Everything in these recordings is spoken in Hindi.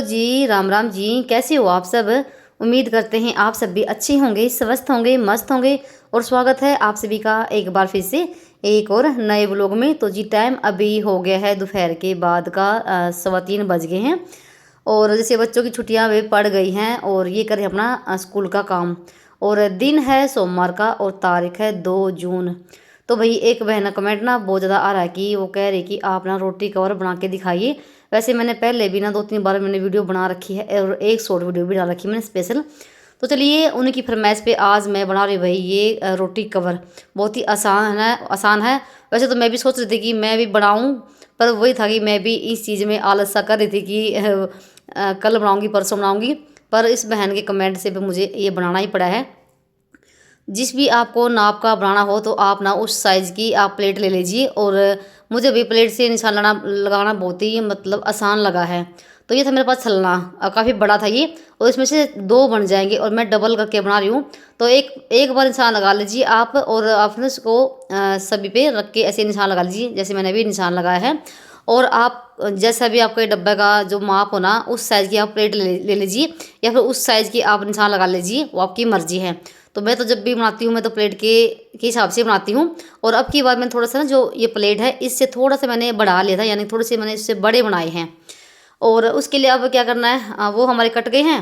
जी, राम राम जी। कैसे हो आप सब? उम्मीद करते हैं आप सब भी अच्छे होंगे, स्वस्थ होंगे, मस्त होंगे। और स्वागत है आप सभी का एक बार फिर से एक और नए व्लॉग में। तो जी टाइम अभी हो गया है दोपहर के बाद का 3:15 बज गए हैं। और जैसे बच्चों की छुट्टियां वे पड़ गई हैं और ये करें अपना स्कूल का काम। और दिन है सोमवार का और तारीख है 2 जून। तो भाई एक बहन का कमेंट ना बहुत ज़्यादा आ रहा है कि वो कह रही कि आप ना रोटी कवर बना के दिखाइए। वैसे मैंने पहले भी ना 2-3 बार मैंने वीडियो बना रखी है और एक शॉर्ट वीडियो भी डाल रखी है मैंने स्पेशल। तो चलिए उनकी फरमाइश पे आज मैं बना रही हूँ भाई ये रोटी कवर। बहुत ही आसान है। वैसे तो मैं भी सोच रही थी कि मैं भी बनाऊँ, पर वही था कि मैं भी इस चीज़ में आलस सा कर रही थी कि कल बनाऊँगी परसों बनाऊँगी। पर इस बहन के कमेंट से भी मुझे ये बनाना ही पड़ा है। जिस भी आपको नाप का बनाना हो तो आप ना उस साइज़ की आप प्लेट ले लीजिए। और मुझे भी प्लेट से निशान लगाना बहुत ही मतलब आसान लगा है। तो ये था मेरे पास छलना, काफ़ी बड़ा था ये, और इसमें से 2 बन जाएंगे और मैं डबल करके बना रही हूँ। तो एक एक बार निशान लगा लीजिए आप, और आपने उसको सभी पे रख के ऐसे निशान लगा लीजिए जैसे मैंने भी निशान लगाया है। और आप जैसा भी आपका डब्बे का जो माप हो ना उस साइज़ की आप प्लेट ले लीजिए, या फिर उस साइज़ की आप निशान लगा लीजिए, वो आपकी मर्जी है। तो मैं तो जब भी बनाती हूँ मैं तो प्लेट के हिसाब से बनाती हूँ। और अब की बार मैंने थोड़ा सा ना जो ये प्लेट है इससे थोड़ा सा मैंने बढ़ा लिया था, यानी थोड़े से मैंने इससे बड़े बनाए हैं। और उसके लिए अब क्या करना है, वो हमारे कट गए हैं।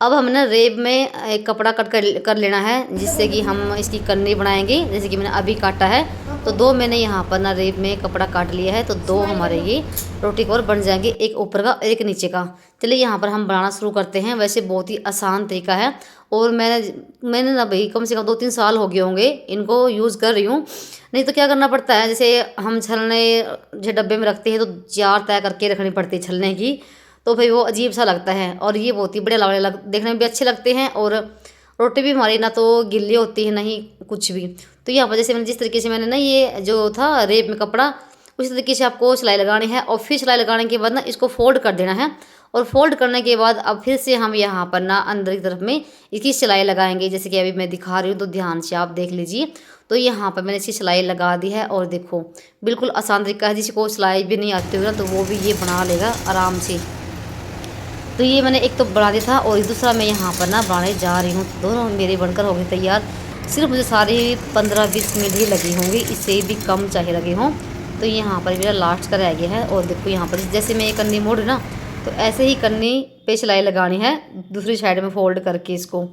अब हमने रेब में एक कपड़ा कट कर लेना है, जिससे कि हम इसकी कन्नी बनाएंगे। जैसे कि मैंने अभी काटा है तो 2 मैंने यहाँ पर ना रेब में कपड़ा काट लिया है, तो 2 हमारे ये रोटी कवर बन जाएंगे, एक ऊपर का एक नीचे का। चलिए यहाँ पर हम बनाना शुरू करते हैं। वैसे बहुत ही आसान तरीका है, और मैंने ना भाई कम से कम 2-3 साल हो गए होंगे इनको यूज़ कर रही हूँ। नहीं तो क्या करना पड़ता है, जैसे हम छलने जो डब्बे में रखते हैं तो जार तय करके रखनी पड़ती है छलने की। तो भाई वो अजीब सा लगता है, और ये बहुत ही बढ़िया देखने में भी अच्छे लगते हैं। और रोटी भी हमारी ना तो गिल्ली होती है नहीं कुछ भी। तो यहाँ पर जैसे मैंने जिस तरीके से मैंने ना ये जो था रेप में कपड़ा, उसी तरीके से आपको सिलाई लगानी है। और फिर सिलाई लगाने के बाद ना इसको फोल्ड कर देना है। और फोल्ड करने के बाद अब फिर से हम यहाँ पर ना अंदर की तरफ में इसकी सिलाई लगाएंगे, जैसे कि अभी मैं दिखा रही हूँ, तो ध्यान से आप देख लीजिए। तो यहाँ पर मैंने इसकी सिलाई लगा दी है, और देखो बिल्कुल आसान तरीका है। जिसको सिलाई भी नहीं आती होगी ना तो वो भी ये बना लेगा आराम से। तो ये मैंने एक तो बना दिया था, और दूसरा मैं यहाँ पर ना बनाने जा रही हूँ। दोनों मेरे बनकर हो गए तैयार। सिर्फ मुझे सारे 15-20 मिनट ही लगे होंगे, इससे भी कम चाहे लगे हों। तो यहाँ पर मेरा लास्ट का रह गया है। और देखो यहाँ पर जैसे मैं ये कन्नी मोड़ रही ना, तो ऐसे ही कन्नी पे सिलाई लगानी है दूसरी साइड में फोल्ड करके इसको।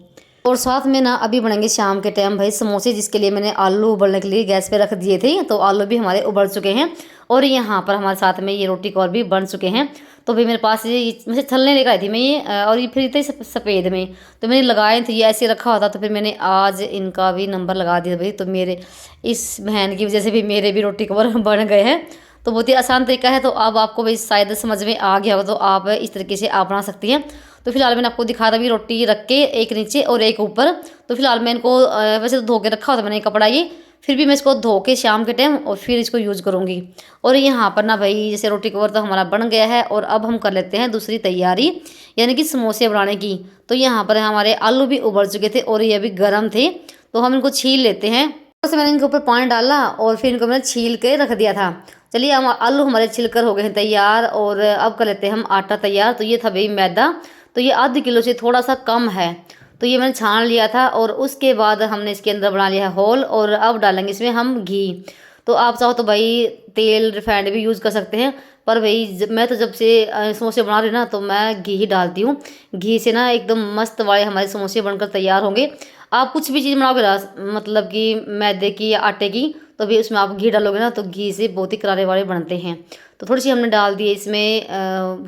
और साथ में ना अभी बनेंगे शाम के टाइम भाई समोसे, जिसके लिए मैंने आलू उबलने के लिए गैस पे रख दिए थे। तो आलू भी हमारे उबल चुके हैं, और यहाँ पर हमारे साथ में ये रोटी कौर भी बन चुके हैं। तो भाई मेरे पास ये मुझे छलने लेकर आई थी मैं ये, और ये फिर थे सफ़ेद में, तो मैंने लगाए थे, ये ऐसे रखा हुआ था। तो फिर मैंने आज इनका भी नंबर लगा दिया भाई। तो मेरे इस बहन की वजह से भी मेरे भी रोटी कवर बन गए हैं। तो बहुत ही आसान तरीका है। तो अब आपको भाई शायद समझ में आ गया होगा, तो आप इस तरीके से आप बना सकती हैं। तो फिलहाल मैंने आपको दिखा था भी रोटी रख के एक नीचे और एक ऊपर। तो फिलहाल मैं इनको वैसे तो धो के रखा होता मैंने कपड़ा ये, फिर भी मैं इसको धो के शाम के टाइम और फिर इसको यूज़ करूँगी। और यहाँ पर ना भाई जैसे रोटी कवर तो हमारा बन गया है, और अब हम कर लेते हैं दूसरी तैयारी, यानी कि समोसे बनाने की। तो यहाँ पर हमारे आलू भी उबल चुके थे और ये भी गर्म थे, तो हम इनको छील लेते हैं। तो मैंने इनके ऊपर पानी डाला और फिर इनको मैंने छील के रख दिया था। चलिए हम आलू हमारे छिलकर हो गए हैं तैयार, और अब कर लेते हैं हम आटा तैयार। तो ये था भाई मैदा, तो ये आधे किलो से थोड़ा सा कम है। तो ये मैंने छान लिया था, और उसके बाद हमने इसके अंदर बना लिया है होल। और अब डालेंगे इसमें हम घी। तो आप चाहो तो भाई तेल रिफाइंड भी यूज़ कर सकते हैं, पर भाई मैं तो जब से समोसे बना रही हूँ ना तो मैं घी ही डालती हूँ। घी से ना एकदम मस्त वाले हमारे समोसे बनकर तैयार होंगे। आप कुछ भी चीज़ बनाओगे ना, मतलब कि मैदे की या आटे की, तो भी उसमें आप घी डालोगे ना तो घी से बहुत ही करारे वाले बनते हैं। तो थोड़ी सी हमने डाल दी है इसमें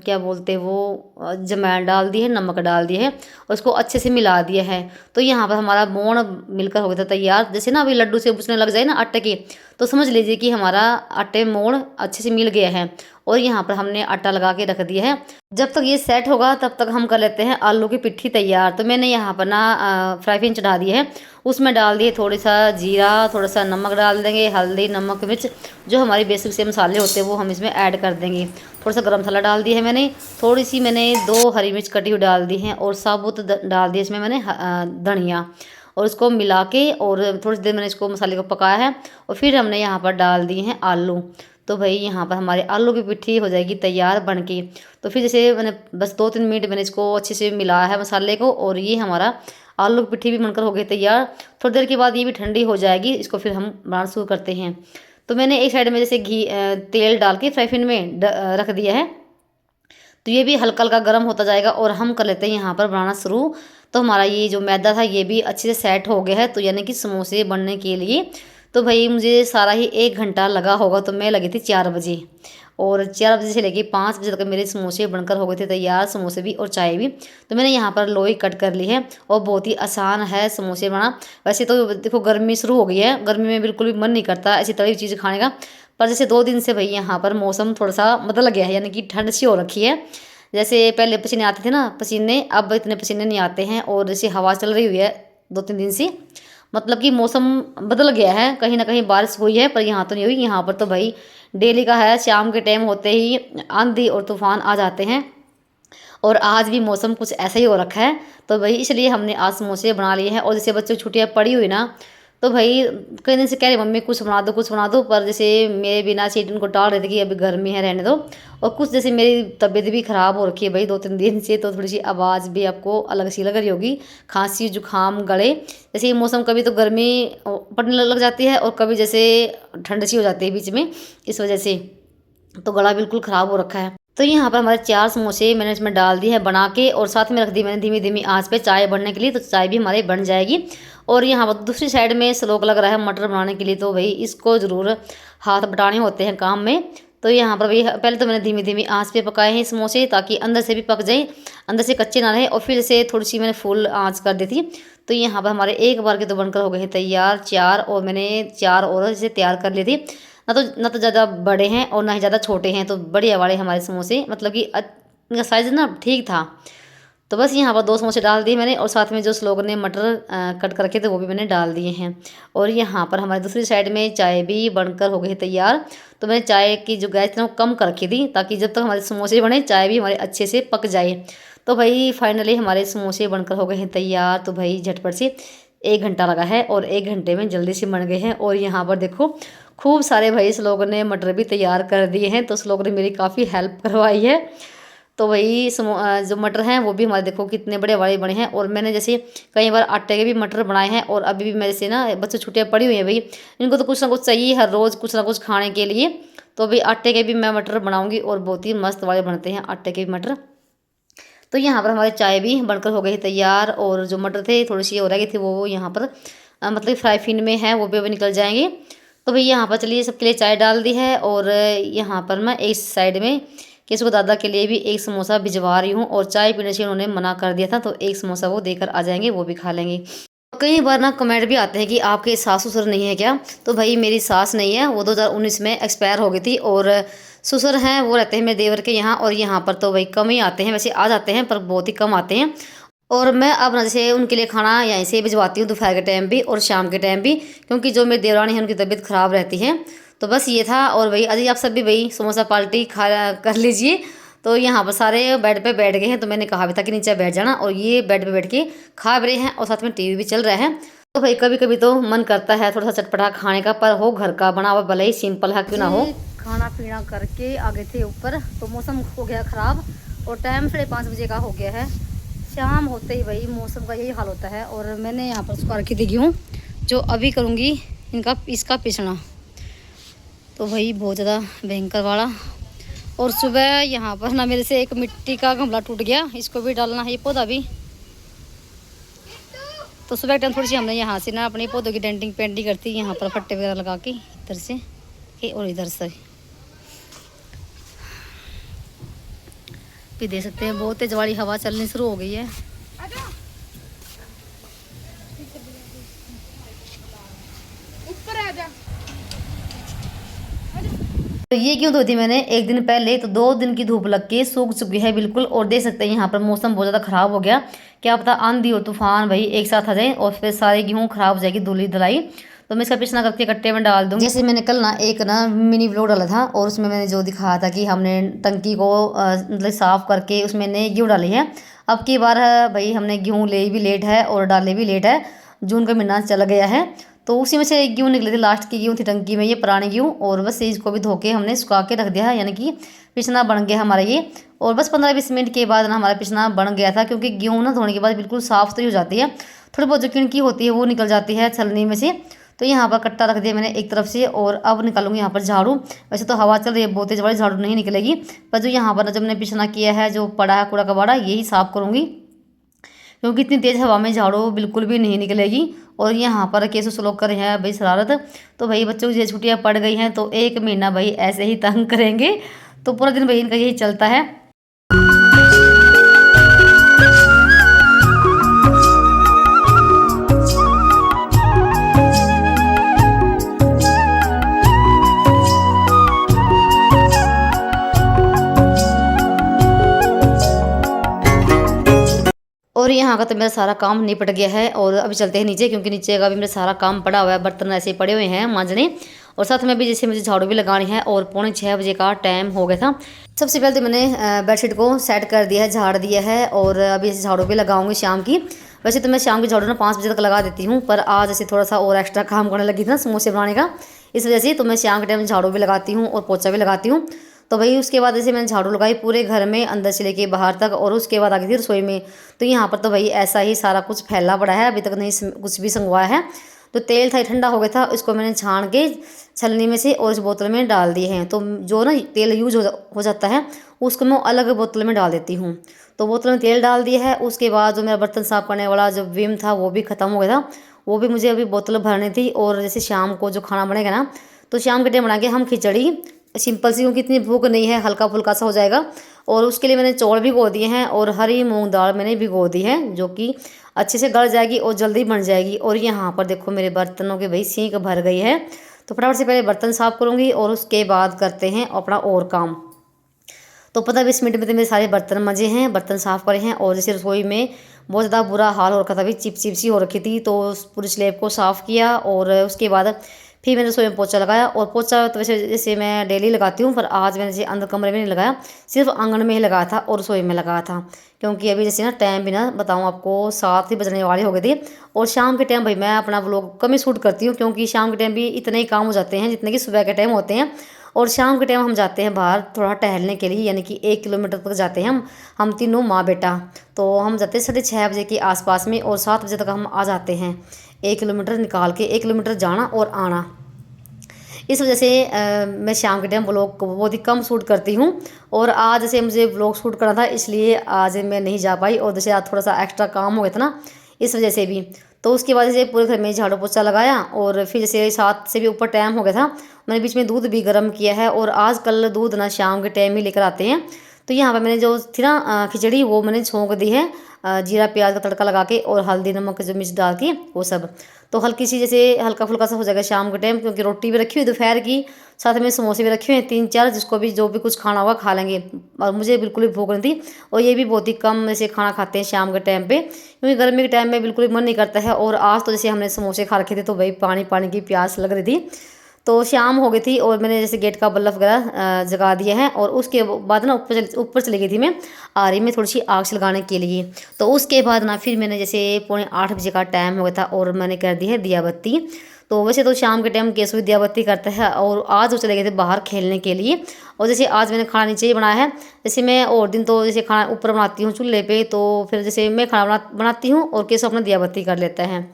क्या बोलते हैं वो जमैन डाल दी है, नमक डाल दिया है, और उसको अच्छे से मिला दिया है। तो यहाँ पर हमारा मोण मिलकर हो गया था तैयार। जैसे ना अभी लड्डू से बुझने लग जाए ना आटे के, तो समझ लीजिए कि हमारा आटे मोण अच्छे से मिल गया है। और यहाँ पर हमने आटा लगा के रख दिया है। जब तक ये सेट होगा तब तक हम कर लेते हैं आलू की पिट्ठी तैयार। तो मैंने यहाँ पर ना फ्राई पैन चढ़ा दी है, उसमें डाल दिए थोड़ा सा जीरा, थोड़ा सा नमक डाल देंगे, हल्दी नमक मिर्च, जो हमारी बेसिक से मसाले होते हैं वो हम इसमें ऐड कर देंगे। थोड़ा सा गरम मसाला डाल दिया है मैंने, थोड़ी सी मैंने 2 हरी मिर्च कटी हुई डाल दी हैं, और साबुत डाल दिया इसमें मैंने धनिया। और इसको मिला के और थोड़ी देर मैंने इसको मसाले को पकाया है, और फिर हमने यहाँ पर डाल दिए हैं आलू। तो भाई यहाँ पर हमारे आलू की पिट्ठी हो जाएगी तैयार बन के। तो फिर जैसे मैंने बस 2-3 मिनट मैंने इसको अच्छे से मिलाया है मसाले को, और ये हमारा आलू की पिट्ठी भी बनकर हो गई तैयार। थोड़ी देर के बाद ये भी ठंडी हो जाएगी, इसको फिर हम बनाना शुरू करते हैं। तो मैंने एक साइड में जैसे तेल डाल के फ्राई पैन में रख दिया है। तो ये भी हल्का हल्का गर्म होता जाएगा और हम कर लेते हैं यहाँ पर बनाना शुरू। तो हमारा ये जो मैदा था ये भी अच्छे से सेट हो गया है, तो यानी कि समोसे बनने के लिए। तो भाई मुझे सारा ही 1 घंटा लगा होगा। तो मैं लगी थी 4 बजे, और 4 बजे से लेके 5 बजे तक मेरे समोसे बनकर हो गए थे तैयार, समोसे भी और चाय भी। तो मैंने यहाँ पर लोई कट कर ली है, और बहुत ही आसान है समोसे बनाना। वैसे तो देखो गर्मी शुरू हो गई है, गर्मी में बिल्कुल भी मन नहीं करता ऐसी तली हुई चीज़ खाने का। पर जैसे 2 दिन से भाई यहाँ पर मौसम थोड़ा सा बदल गया है, यानी कि ठंड सी हो रखी है। जैसे पहले पसीने आते थे ना, पसीने अब इतने पसीने नहीं आते हैं। और जैसे हवा चल रही हुई है 2-3 दिन से, मतलब कि मौसम बदल गया है। कहीं ना कहीं बारिश हुई है, पर यहाँ तो नहीं हुई। यहाँ पर तो भाई डेली का है, शाम के टाइम होते ही आंधी और तूफान आ जाते हैं। और आज भी मौसम कुछ ऐसा ही हो रखा है। तो भाई इसलिए हमने आज समोसे बना लिए हैं। और जैसे बच्चों की छुट्टियाँ पड़ी हुई ना, तो भाई कई दिन से कह रहे मम्मी कुछ बना दो कुछ बना दो, पर जैसे मेरे बिना सीट उनको टाल रहे थे कि अभी गर्मी है रहने दो। और कुछ जैसे मेरी तबीयत भी ख़राब हो रखी है भाई 2-3 दिन से, तो थोड़ी सी आवाज़ भी आपको अलग सी लग रही होगी, खांसी जुकाम गले। जैसे ये मौसम कभी तो गर्मी पड़ने लग जाती है, और कभी जैसे ठंड सी हो जाती है बीच में, इस वजह से तो गला बिल्कुल ख़राब हो रखा है। तो यहाँ पर हमारे 4 समोसे मैंने इसमें डाल दिए हैं बना के, और साथ में रख दी मैंने धीमी धीमी आंच पे चाय बनने के लिए। तो चाय भी हमारी बन जाएगी। और यहाँ पर दूसरी साइड में स्लोक लग रहा है मटर बनाने के लिए। तो भाई इसको ज़रूर हाथ बटाने होते हैं काम में। तो यहाँ पर भाई पहले तो मैंने धीमी धीमी आंच पे पकाए हैं समोसे, ताकि अंदर से भी पक जाए, अंदर से कच्चे ना रहे। और फिर से थोड़ी सी मैंने फुल आंच कर दी थी। तो यहाँ पर हमारे एक बार के तो बनकर हो गए हैं तैयार 4, और मैंने 4 और इसे तैयार कर ली थी। ना तो ज़्यादा बड़े हैं और ना ही ज़्यादा छोटे हैं, तो बढ़िया वाले हमारे समोसे, मतलब कि इनका साइज़ ना ठीक था। तो बस यहाँ पर 2 समोसे डाल दिए मैंने, और साथ में जो स्लोगन ने मटर कट करके थे वो भी मैंने डाल दिए हैं। और यहाँ पर हमारी दूसरी साइड में चाय भी बनकर हो गई है तैयार। तो मैंने चाय की जो गैस थी वो कम कर रखी थी, ताकि जब तक हमारे समोसे बने चाय भी हमारे अच्छे से पक जाए। तो भाई फाइनली हमारे समोसे बनकर हो गए हैं तैयार। तो भाई झटपट से 1 घंटा लगा है, और 1 घंटे में जल्दी से बन गए हैं। और यहाँ पर देखो खूब सारे भाई इस लोगों ने मटर भी तैयार कर दिए हैं। तो इस लोगों ने मेरी काफ़ी हेल्प करवाई है। तो वही जो मटर हैं वो भी हमारे देखो कितने बड़े बड़े बने हैं। और मैंने जैसे कई बार आटे के भी मटर बनाए हैं, और अभी भी मेरे से ना बच्चों छुट्टियाँ पड़ी हुई हैं भाई, इनको तो कुछ ना कुछ चाहिए हर रोज़ कुछ ना कुछ खाने के लिए। तो अभी आटे के भी मैं मटर बनाऊँगी, और बहुत ही मस्त वाले बनते हैं आटे के भी मटर। तो यहाँ पर हमारी चाय भी बनकर हो गई है तैयार। और जो मटर थे थोड़ी सी और रह गई थी, वो यहाँ पर मतलब फ्राई पैन में है, वो भी अभी निकल जाएंगे। तो भैया यहाँ पर चलिए सबके लिए चाय डाल दी है। और यहाँ पर मैं एक साइड में किसको दादा के लिए भी एक समोसा भिजवा रही हूँ, और चाय पीने से उन्होंने मना कर दिया था, तो एक समोसा वो देकर आ जाएंगे, वो भी खा लेंगे। कई बार ना कमेंट भी आते हैं कि आपके सास ससुर नहीं है क्या। तो भाई मेरी सास नहीं है, वो 2019 में एक्सपायर हो गई थी। और ससुर हैं वो रहते हैं मेरे देवर के यहाँ। और यहाँ पर तो भाई कम ही आते हैं, वैसे आ जाते हैं पर बहुत ही कम आते हैं। और मैं अब ना जैसे उनके लिए खाना यहीं से भिजवाती हूँ, दोपहर के टाइम भी और शाम के टाइम भी, क्योंकि जो मेरी देवरानी है उनकी तबीयत ख़राब रहती है। तो बस ये था। और भाई अजी आप सब भी भाई समोसा पार्टी खा कर लीजिए। तो यहाँ पर सारे बेड पे बैठ गए हैं, तो मैंने कहा भी था कि नीचे बैठ जाना, और ये बेड पे बैठ के खा भी रहे हैं, और साथ में टीवी भी चल रहा है। तो भाई कभी कभी तो मन करता है थोड़ा सा चटपटा खाने का, पर हो घर का बना हुआ, भले ही सिंपल है क्यों ना हो। खाना पीना करके आ गए थे ऊपर, तो मौसम हो गया ख़राब, और टाइम 5:30 बजे का हो गया है। शाम होते ही भाई मौसम का यही हाल होता है। और मैंने यहाँ पर सुखा रखी थी गेहूँ, जो अभी करूँगी इसका पिसना। तो भाई बहुत ज़्यादा भयंकर वाला। और सुबह यहाँ पर ना मेरे से एक मिट्टी का गमला टूट गया, इसको भी डालना है, ये पौधा भी। तो सुबह टाइम थोड़ी सी हमने यहाँ से ना अपने पौधों की डेंटिंग पेंटिंग करती, यहाँ पर फट्टे वगैरह लगा के इधर से और इधर से भी दे सकते हैं। बहुत तेज वाली हवा चलनी शुरू हो गई है। तो ये क्यों धोती मैंने एक दिन पहले, तो 2 दिन की धूप लग के सूख चुकी है बिल्कुल। और देख सकते हैं यहाँ पर मौसम बहुत ज़्यादा ख़राब हो गया, क्या पता आंधी और तूफान भाई एक साथ आ जाए और फिर सारे गेहूँ ख़राब हो जाएगी धुली धुलाई। तो मैं इसका पिछना करके कट्टे में डाल दूँ। जैसे मैंने कल ना एक मिनी व्लॉग डाला था, और उसमें मैंने जो दिखाया था कि हमने टंकी को मतलब साफ़ करके उसमें ने गेहूँ डाली है। अब की बार भाई हमने गेहूँ ले भी लेट है और डाले भी लेट है, जून का महीना चला गया है। तो उसी में से एक गेहूँ निकली थी, लास्ट की गेहूँ थी टंकी में, ये पुरानी गेहूँ। और बस इसको भी धो के हमने सुखा के रख दिया है, यानी कि पिसना बन गया हमारा ये। और बस 15-20 मिनट के बाद ना हमारा पिसना बन गया था, क्योंकि गेहूँ ना धोने के बाद बिल्कुल साफ़ तो ही हो जाती है, थोड़ी बहुत जो किणकी होती है वो निकल जाती है छलनी में से। तो यहाँ पर कट्टा रख दिया मैंने एक तरफ से, और अब निकालूंगी यहाँ पर झाड़ू। वैसे तो हवा चल रही है, बहुत तेज वाली झाड़ू नहीं निकलेगी, पर जो यहाँ पर जब मैंने पिसना किया है, जो पड़ा है कूड़ा कबाड़ा, यही साफ़ करूँगी, क्योंकि इतनी तेज़ हवा में झाड़ू बिल्कुल भी नहीं निकलेगी। और यहाँ पर केसु स्लोक कर रहे हैं भाई शरारत। तो भाई बच्चों की छुट्टियाँ पड़ गई हैं, तो 1 महीना भाई ऐसे ही तंग करेंगे, तो पूरा दिन भाई इनका यही चलता है। और यहाँ का तो मेरा सारा काम निपट गया है, और अभी चलते हैं नीचे, क्योंकि नीचे का भी मेरा सारा काम पड़ा हुआ है, बर्तन ऐसे पड़े हुए हैं मांजने, और साथ में भी जैसे मुझे झाड़ू भी लगानी है। और 5:45 बजे का टाइम हो गया था। सबसे पहले तो मैंने बेडशीट को सेट कर दिया है, झाड़ दिया है, और अभी ऐसे झाड़ू भी लगाऊंगी शाम की। वैसे तो मैं शाम की झाड़ू ना 5 बजे तक लगा देती हूँ, पर आज ऐसे थोड़ा सा और एक्स्ट्रा काम करने लगी थी ना समोसे बनाने का, इस वजह से तो मैं शाम के टाइम झाड़ू भी लगाती हूँ और पोछा भी लगाती हूँ। तो भाई उसके बाद जैसे मैंने झाड़ू लगाई पूरे घर में, अंदर से लेके बाहर तक, और उसके बाद आ गई थी रसोई में। तो यहाँ पर तो भाई ऐसा ही सारा कुछ फैला पड़ा है, अभी तक नहीं कुछ भी संगवाया है। तो तेल था ठंडा हो गया था, इसको मैंने छान के छलनी में से और इस बोतल में डाल दिए हैं। तो जो ना तेल यूज हो जाता है, उसको मैं अलग बोतल में डाल देती हूँ। तो बोतल में तेल डाल दिया है। उसके बाद जो मेरा बर्तन साफ करने वाला जो विम था वो भी ख़त्म हो गया था, वो भी मुझे अभी बोतल भरनी थी। और जैसे शाम को जो खाना बनेगा ना, तो शाम के टाइम बनाएंगे हम खिचड़ी सिंपल सी, क्योंकि इतनी भूख नहीं है, हल्का फुल्का सा हो जाएगा। और उसके लिए मैंने चौल भिगो दिए हैं, और हरी मूंग दाल मैंने भिगो दी है, जो कि अच्छे से गल जाएगी और जल्दी बन जाएगी। और यहाँ पर देखो मेरे बर्तनों के भाई सिंक भर गई है, तो फटाफट से पहले बर्तन साफ़ करूँगी, और उसके बाद करते हैं अपना और काम। तो 15-20 मिनट में तो मेरे सारे बर्तन मजे हैं, बर्तन साफ़ करे हैं। और जैसे रसोई में बहुत ज़्यादा बुरा हाल हो रखा था, अभी चिप चिप सी हो रखी थी, तो उस पूरी स्लैब को साफ़ किया। और उसके बाद फिर मैंने रसोई में पोछा लगाया। और पोछा तो वैसे जैसे मैं डेली लगाती हूँ, पर आज मैंने जैसे अंदर कमरे में नहीं लगाया, सिर्फ आंगन में ही लगाया था और रसोई में लगाया था, क्योंकि अभी जैसे ना टाइम भी ना बताऊँ आपको 7 ही बजने वाले हो गए थे। और शाम के टाइम भाई मैं अपना व्लॉग कम ही शूट करती हूँ, क्योंकि शाम के टाइम भी इतने ही काम हो जाते हैं जितने कि सुबह के टाइम होते हैं। और शाम के टाइम हम जाते हैं बाहर थोड़ा टहलने के लिए, यानी कि 1 किलोमीटर तक जाते हैं हम तीनों माँ बेटा। तो हम जाते हैं 6:30 बजे के आसपास में, और 7 बजे तक हम आ जाते हैं। 1 किलोमीटर निकाल के, 1 किलोमीटर जाना और आना। इस वजह से मैं शाम के टाइम व्लॉग को बहुत ही कम शूट करती हूँ। और आज जैसे मुझे व्लॉग शूट करना था, इसलिए आज मैं नहीं जा पाई, और जैसे आज थोड़ा सा एक्स्ट्रा काम हो गया था ना, इस वजह से भी। तो उसकी वजह से पूरे घर में झाड़ू पोछा लगाया, और फिर जैसे 7 से भी ऊपर टाइम हो गया था, मैंने बीच में दूध भी गर्म किया है। और आज कल दूध ना शाम के टाइम ही लेकर आते हैं। तो यहाँ पर मैंने जो थी ना खिचड़ी, वो मैंने छोंक दी है जीरा प्याज का तड़का लगा के, और हल्दी नमक जो मिर्च डाल के वो सब। तो हल्की सी जैसे हल्का फुल्का सा हो जाएगा शाम के टाइम, क्योंकि रोटी भी रखी हुई दोपहर की, साथ में समोसे भी रखे हुए हैं 3-4, जिसको भी जो भी कुछ खाना होगा खा लेंगे। और मुझे बिल्कुल भी भूख नहीं थी, और ये भी बहुत ही कम जैसे खाना खाते हैं शाम के टाइम पे, क्योंकि गर्मी के टाइम में बिल्कुल भी मन नहीं करता है। और आज तो जैसे हमने समोसे खा रखे थे, तो भाई पानी पानी की प्यास लग रही थी। तो शाम हो गई थी, और मैंने जैसे गेट का बल्ब वगैरह जगा दिया है। और उसके बाद ना ऊपर चली गई थी मैं आरी में थोड़ी सी आग से लगाने के लिए। तो उसके बाद ना फिर मैंने जैसे 7:45 बजे का टाइम हो गया था, और मैंने कर दी है दिया बत्ती। तो वैसे तो शाम के टाइम केसु दिया बत्ती करता है, और आज वो चले गए थे बाहर खेलने के लिए। और जैसे आज मैंने खाना नीचे ही बनाया है, जैसे मैं और दिन तो जैसे खाना ऊपर बनाती हूँ चूल्हे पे, तो फिर जैसे मैं खाना बनाती हूँ और केसु अपना दिया बत्ती कर लेता है।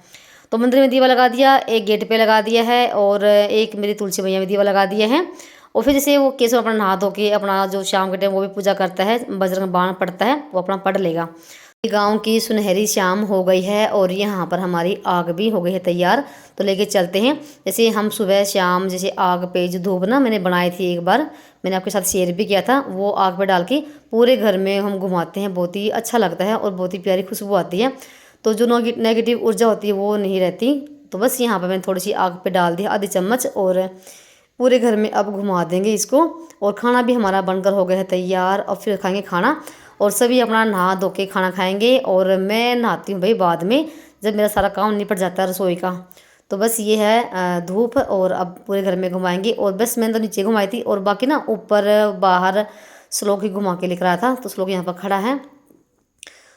तो मंदिर में दीवा लगा दिया, एक गेट पे लगा दिया है, और एक मेरी तुलसी मैया में दीवा लगा दिया है। और फिर जैसे वो केसु अपना नहा धो के अपना जो शाम के टाइम वो भी पूजा करता है, बजरंग बाण पढ़ता है, वो अपना पढ़ लेगा। गांव की सुनहरी शाम हो गई है, और यहाँ पर हमारी आग भी हो गई है तैयार। तो लेके चलते हैं। जैसे हम सुबह शाम जैसे आग पे जो धूप ना मैंने बनाई थी, एक बार मैंने आपके साथ शेयर भी किया था, वो आग पे डाल के पूरे घर में हम घुमाते हैं, बहुत ही अच्छा लगता है और बहुत ही प्यारी खुशबू आती है। तो जो नेगेटिव ऊर्जा होती है वो नहीं रहती। तो बस यहाँ पर मैंने थोड़ी सी आग पे डाल दी आधी चम्मच, और पूरे घर में अब घुमा देंगे इसको। और खाना भी हमारा बनकर हो गया है तैयार, और फिर खाएंगे खाना, और सभी अपना नहा धो के खाना खाएंगे। और मैं नहाती हूँ भाई बाद में, जब मेरा सारा काम निपट जाता है रसोई का। तो बस ये है धूप, और अब पूरे घर में घुमाएंगे। और बस मैंने तो नीचे घुमाई थी, और बाकी ना ऊपर बाहर श्लोक ही घुमा के लेकर आया था। तो श्लोक यहाँ पर खड़ा है।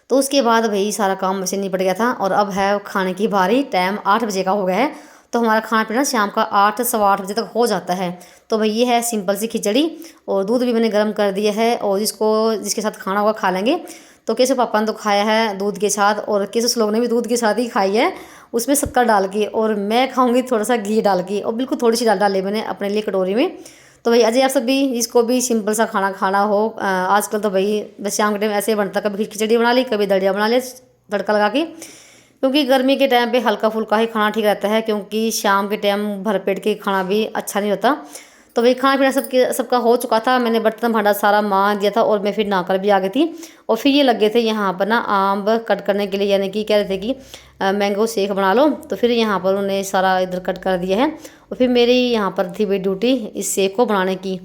तो उसके बाद भाई सारा काम वैसे निपट गया था, और अब है खाने की बारी। टाइम 8 बजे का हो गया है। तो तो हमारा खाना पीना शाम का 8 सवा 8 बजे तक हो जाता है। तो भाई ये है सिंपल सी खिचड़ी, और दूध भी मैंने गर्म कर दिया है, और जिसके साथ खाना होगा खा लेंगे। तो केशव पापा ने तो खाया है दूध के साथ, और केशव लोग ने भी दूध के साथ ही खाई है, उसमें शक्कर डाल के, और मैं खाऊंगी थोड़ा सा घी डाल के, और बिल्कुल थोड़ी सी डाल डाली मैंने अपने लिए कटोरी में। तो भाई अजय आप सब भी जिसको भी सिंपल सा खाना खाना हो, आजकल तो भाई बस शाम के टाइम ऐसे ही बनता, कभी खिचड़ी बना ली, कभी दलिया बना लिया तड़का लगा के, क्योंकि गर्मी के टाइम पे हल्का फुल्का ही खाना ठीक रहता है, क्योंकि शाम के टाइम भरपेट के खाना भी अच्छा नहीं होता। तो भाई खाना पीना सबका हो चुका था, मैंने बर्तन भांडा सारा मांज दिया था, और मैं फिर नहाकर भी आ गई थी। और फिर ये लगे थे यहाँ पर ना आम कट करने के लिए, यानी कि कह रहे थे कि मैंगो शेक बना लो। तो फिर यहाँ पर उन्हें सारा इधर कट कर दिया है, और फिर मेरी यहाँ पर थी भाई ड्यूटी इस शेक को बनाने की,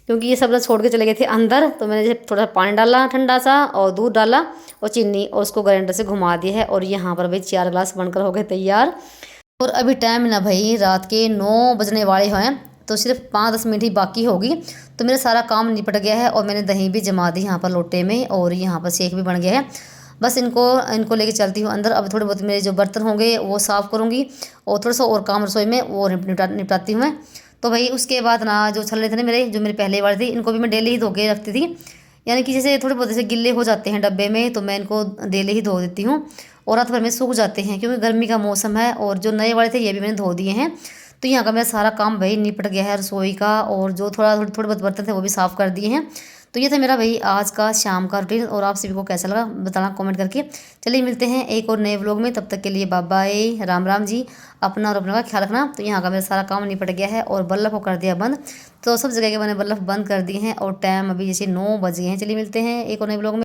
क्योंकि ये सब लोग छोड़ के चले गए थे अंदर। तो मैंने जैसे थोड़ा सा पानी डाला ठंडा सा, और दूध डाला और चीनी, और उसको ग्राइंडर से घुमा दिया है, और यहाँ पर भाई 4 गिलास बनकर हो गए तैयार। और अभी टाइम ना भाई रात के 9 बजने वाले हैं, तो सिर्फ 5-10 मिनट ही बाकी होगी। तो मेरा सारा काम निपट गया है, और मैंने दही भी जमा दी यहाँ पर लोटे में, और यहाँ पर शेक भी बन गया है। बस इनको लेके चलती हूँ अंदर। अब थोड़े बहुत मेरे जो बर्तन होंगे वो साफ़ करूँगी, और थोड़ा सा और काम रसोई में वो निपटाती हूँ मैं। तो भाई उसके बाद ना जो छल्ले थे ना जो मेरे पहले वाले थे, इनको भी मैं डेली ही धो के रखती थी, यानी कि जैसे थोड़े बहुत जैसे गिल्ले हो जाते हैं डब्बे में, तो मैं इनको डेली ही धो देती हूँ, और रात भर में सूख जाते हैं, क्योंकि गर्मी का मौसम है। और जो नए वाले थे ये भी मैंने धो दिए हैं। तो यहाँ का मेरा सारा काम भाई निपट गया है रसोई का, और जो थोड़े बहुत बर्तन थे वो भी साफ़ कर दिए हैं। तो ये था मेरा भाई आज का शाम का रूटीन, और आप सभी को कैसा लगा बताना कमेंट करके। चलिए मिलते हैं एक और नए व्लॉग में, तब तक के लिए बाय बाय, राम राम जी। अपना और अपना का ख्याल रखना। तो यहाँ का मेरा सारा काम निपट गया है, और बल्ब को कर दिया बंद। तो सब जगह के मैंने बल्ब बंद कर दिए हैं, और टाइम अभी जैसे 9 बज गए हैं। चलिए मिलते हैं एक और नए व्लॉग में।